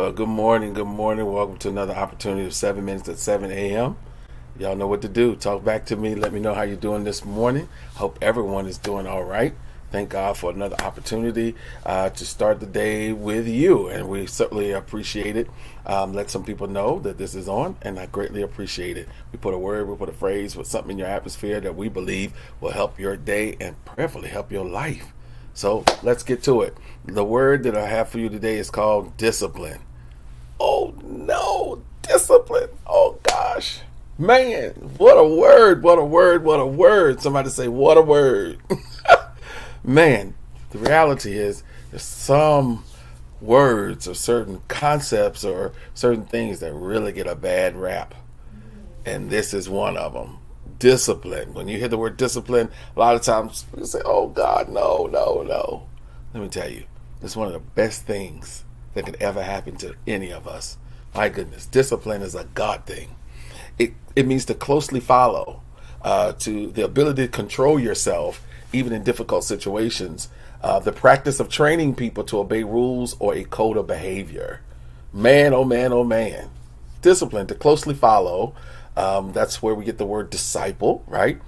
Well, good morning. Good morning. Welcome to another opportunity of 7 minutes at 7 a.m. Y'all know what to do. Talk back to me. Let me know how you're doing this morning. Hope everyone is doing all right. Thank God for another opportunity to start the day with you. And we certainly appreciate it. Let some people know that this is on, and I greatly appreciate it. We put a word, we put a phrase with something in your atmosphere that we believe will help your day and prayerfully help your life. So let's get to it. The word that I have for you today is called discipline. Oh no, discipline. Oh gosh. Man, what a word, what a word, what a word. Somebody say, what a word. Man, the reality is there's some words or certain concepts or certain things that really get a bad rap. And this is one of them. Discipline. When you hear the word discipline, a lot of times you say, oh God, no, no, no. Let me tell you, it's one of the best things that could ever happen to any of us. My goodness, discipline is a God thing. It means to closely follow, to the ability to control yourself, even in difficult situations, the practice of training people to obey rules or a code of behavior. Man, oh man, oh man. Discipline, to closely follow. That's where we get the word disciple, right?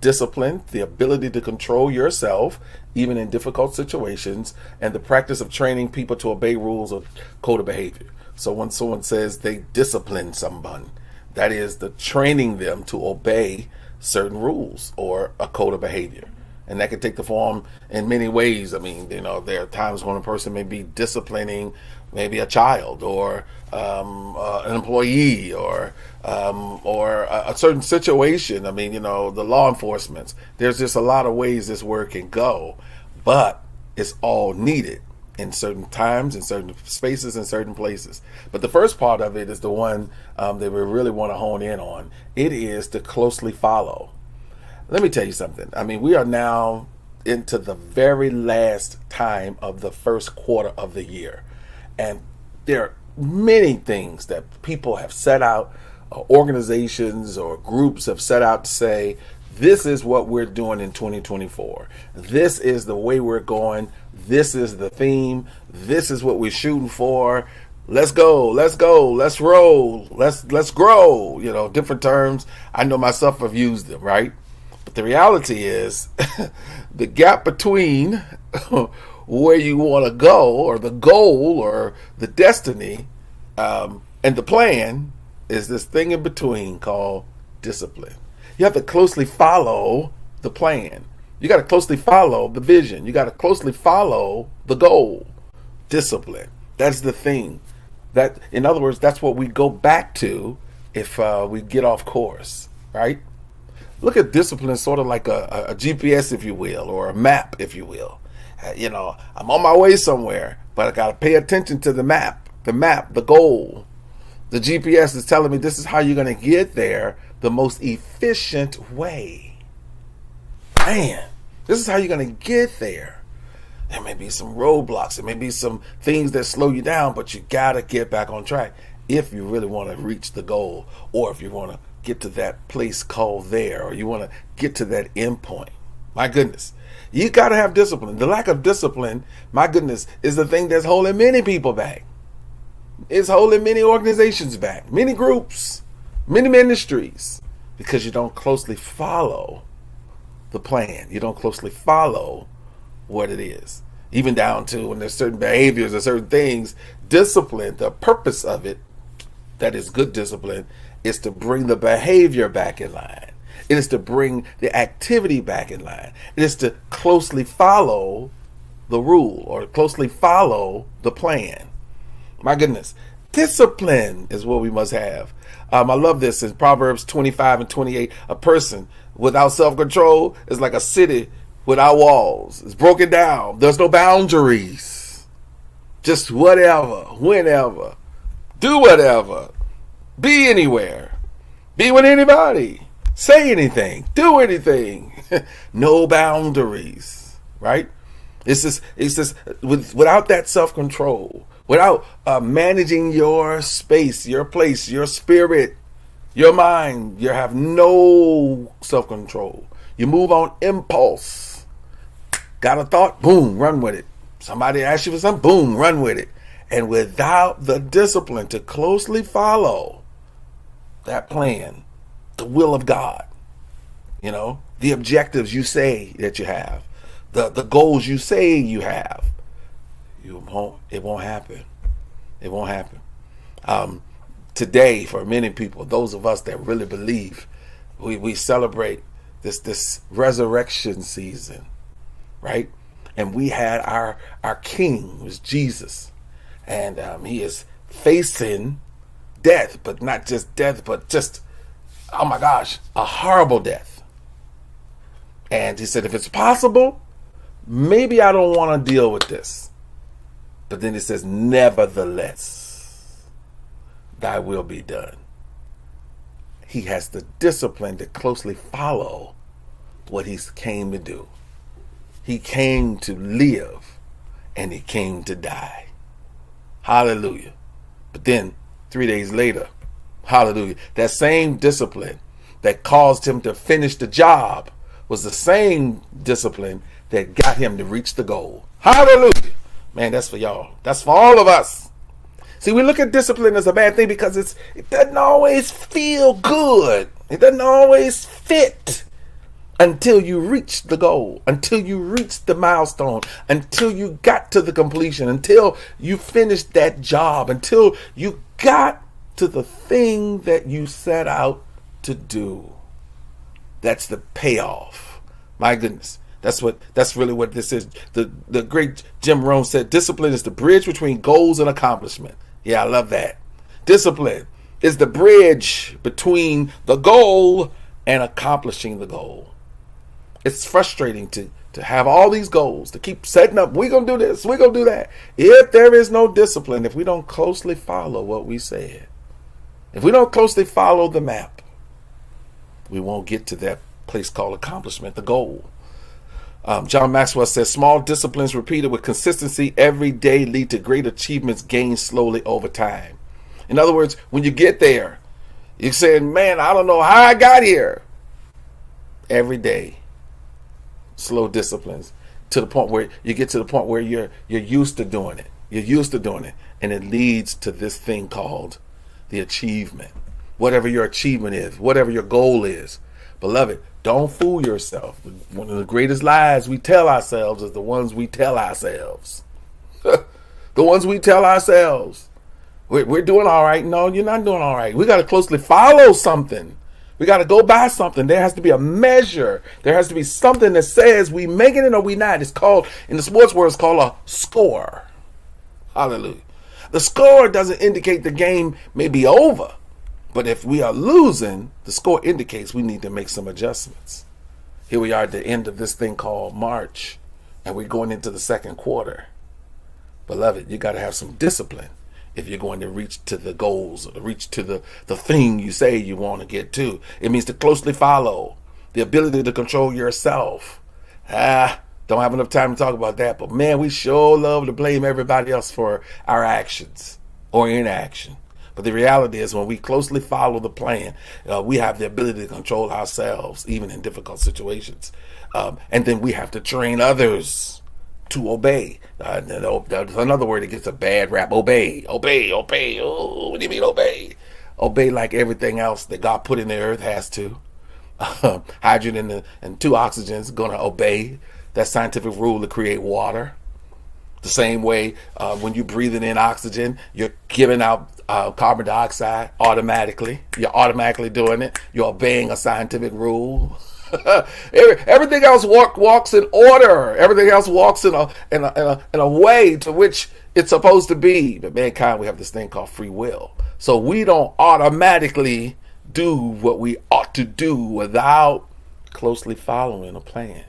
Discipline, the ability to control yourself, even in difficult situations, and the practice of training people to obey rules or code of behavior. So when someone says they discipline someone, that is the training them to obey certain rules or a code of behavior. And that can take the form in many ways. I mean, there are times when a person may be disciplining maybe a child or an employee or a certain situation. I mean, the law enforcement. There's just a lot of ways this word can go, but it's all needed in certain times, in certain spaces, in certain places. But the first part of it is the one that we really want to hone in on. It is to closely follow. Let me tell you something. I mean, we are now into the very last time of the first quarter of the year. And there are many things that people have set out, organizations or groups have set out to say, this is what we're doing in 2024. This is the way we're going. This is the theme. This is what we're shooting for. Let's go, let's roll, let's grow. Different terms. I know myself have used them, right? But the reality is the gap between where you want to go or the goal or the destiny and the plan is this thing in between called discipline. You have to closely follow the plan. You got to closely follow the vision. You got to closely follow the goal. Discipline. That's the thing. That, in other words, that's what we go back to if we get off course, right? Look at discipline sort of like a GPS, if you will, or a map, if you will. I'm on my way somewhere, but I got to pay attention to the map, the goal. The GPS is telling me this is how you're going to get there the most efficient way. Man, this is how you're going to get there. There may be some roadblocks. There may be some things that slow you down, but you got to get back on track if you really want to reach the goal, or if you want to get to that place called there, or you want to get to that end point. My goodness, you got to have discipline. The lack of discipline, my goodness, is the thing that's holding many people back. It's holding many organizations back, many groups, many ministries, because you don't closely follow the plan. You don't closely follow what it is. Even down to when there's certain behaviors or certain things, discipline, the purpose of it, that is good discipline, is to bring the behavior back in line. It is to bring the activity back in line. It is to closely follow the rule or closely follow the plan. My goodness, discipline is what we must have. I love this in Proverbs 25 and 28. A person without self-control is like a city without walls. It's broken down. There's no boundaries. Just whatever, whenever, do whatever, be anywhere, be with anybody, say anything, do anything. No boundaries, right? It's just without that self-control, without managing your space, your place, your spirit, your mind, you have no self-control. You move on impulse. Got a thought? Boom, run with it. Somebody asks you for something? Boom, run with it. And without the discipline to closely follow that plan, the will of God, the objectives you say that you have, the goals you say you have, it won't happen. It won't happen. Today, for many people, those of us that really believe, we celebrate this resurrection season, right? And we had our king was Jesus, and he is facing death, but not just death, but just, oh my gosh, a horrible death. And he said, if it's possible, maybe I don't want to deal with this. But then it says, nevertheless, thy will be done. He has the discipline to closely follow what he came to do. He came to live, and he came to die. Hallelujah. But then 3 days later, hallelujah, that same discipline that caused him to finish the job was the same discipline that got him to reach the goal. Hallelujah. Man, that's for y'all. That's for all of us. See, we look at discipline as a bad thing because it doesn't always feel good. It doesn't always fit until you reach the goal, until you reach the milestone, until you got to the completion, until you finished that job, until you got to the thing that you set out to do. That's the payoff. My goodness. That's really what this is. The great Jim Rohn said, discipline is the bridge between goals and accomplishment. Yeah, I love that. Discipline is the bridge between the goal and accomplishing the goal. It's frustrating to have all these goals, to keep setting up, we're going to do this, we're going to do that. If there is no discipline, if we don't closely follow what we said, if we don't closely follow the map, we won't get to that place called accomplishment, the goal. John Maxwell says, small disciplines repeated with consistency every day lead to great achievements gained slowly over time. In other words, when you get there, you're saying, man, I don't know how I got here. Every day, slow disciplines to the point where you get to the point where you're used to doing it. You're used to doing it. And it leads to this thing called the achievement. Whatever your achievement is, whatever your goal is. Beloved, don't fool yourself. One of the greatest lies we tell ourselves is the ones we tell ourselves. The ones we tell ourselves. We're doing all right. No, you're not doing all right. We got to closely follow something. We got to go by something. There has to be a measure. There has to be something that says we making it or we not. It's called, in the sports world, it's called a score. Hallelujah. The score doesn't indicate the game may be over. But if we are losing, the score indicates we need to make some adjustments. Here we are at the end of this thing called March, and we're going into the second quarter. Beloved, you got to have some discipline if you're going to reach to the goals or reach to the thing you say you want to get to. It means to closely follow, the ability to control yourself. Don't have enough time to talk about that, but man, we sure love to blame everybody else for our actions or inaction. But the reality is when we closely follow the plan, we have the ability to control ourselves, even in difficult situations. And then we have to train others to obey. Another word that gets a bad rap, obey. Obey. Oh, what do you mean obey? Obey like everything else that God put in the earth has to. Hydrogen and two oxygens going to obey that scientific rule to create water. The same way when you're breathing in oxygen, you're giving out carbon dioxide automatically. You're automatically doing it. You're obeying a scientific rule. Everything else walks in order. Everything else walks in a way to which it's supposed to be. But mankind, we have this thing called free will. So we don't automatically do what we ought to do without closely following a plan.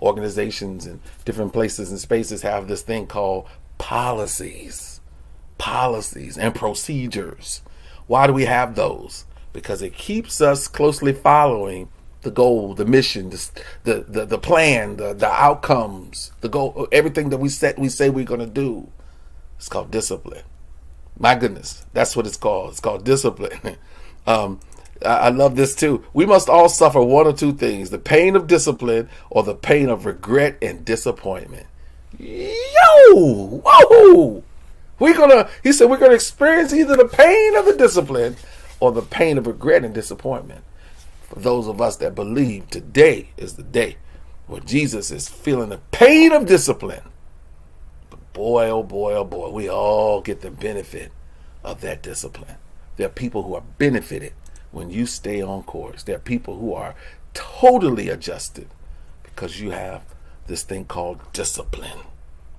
Organizations and different places and spaces have this thing called policies and procedures. Why do we have those? Because it keeps us closely following the goal, the mission, the plan, the outcomes, the goal, everything that we say we're going to do. It's called discipline. My goodness, that's what it's called. It's called discipline. I love this too. We must all suffer one or two things: the pain of discipline or the pain of regret and disappointment. Yo, whoa! He said we're gonna experience either the pain of the discipline or the pain of regret and disappointment. For those of us that believe, today is the day where Jesus is feeling the pain of discipline. But boy, oh boy, oh boy, we all get the benefit of that discipline. There are people who are benefited when you stay on course. There are people who are totally adjusted because you have this thing called discipline.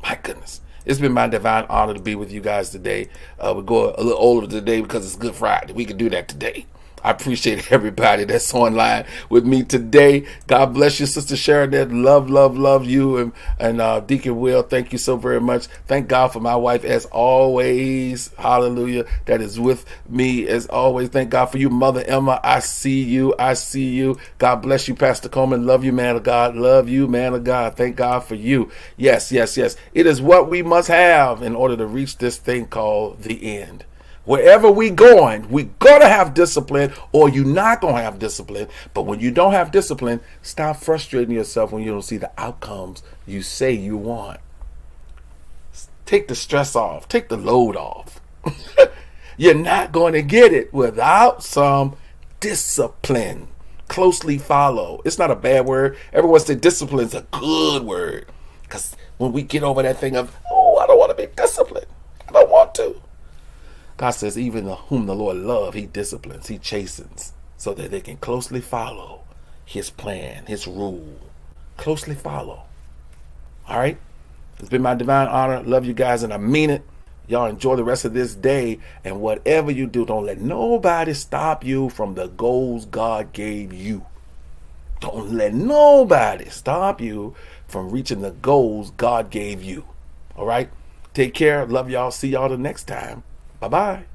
My goodness. It's been my divine honor to be with you guys today. We go a little older today because it's Good Friday. We can do that today. I appreciate everybody that's online with me today. God bless you, Sister Sharon. Love you. And Deacon Will, thank you so very much. Thank God for my wife as always. Hallelujah. That is with me as always. Thank God for you, Mother Emma. I see you. God bless you, Pastor Coleman. Love you, man of God. Love you, man of God. Thank God for you. Yes. It is what we must have in order to reach this thing called the end. Wherever we going, we gotta have discipline, or you're not gonna have discipline. But when you don't have discipline, stop frustrating yourself when you don't see the outcomes you say you want. Take the stress off, take the load off. You're not going to get it without some discipline. Closely follow. It's not a bad word. Everyone says discipline is a good word, because when we get over that thing of, I don't want to be disciplined, I don't want to. God says, even whom the Lord loves, he disciplines, he chastens, so that they can closely follow his plan, his rule. Closely follow. All right? It's been my divine honor. Love you guys, and I mean it. Y'all enjoy the rest of this day, and whatever you do, don't let nobody stop you from the goals God gave you. Don't let nobody stop you from reaching the goals God gave you. All right? Take care. Love y'all. See y'all the next time. Bye-bye.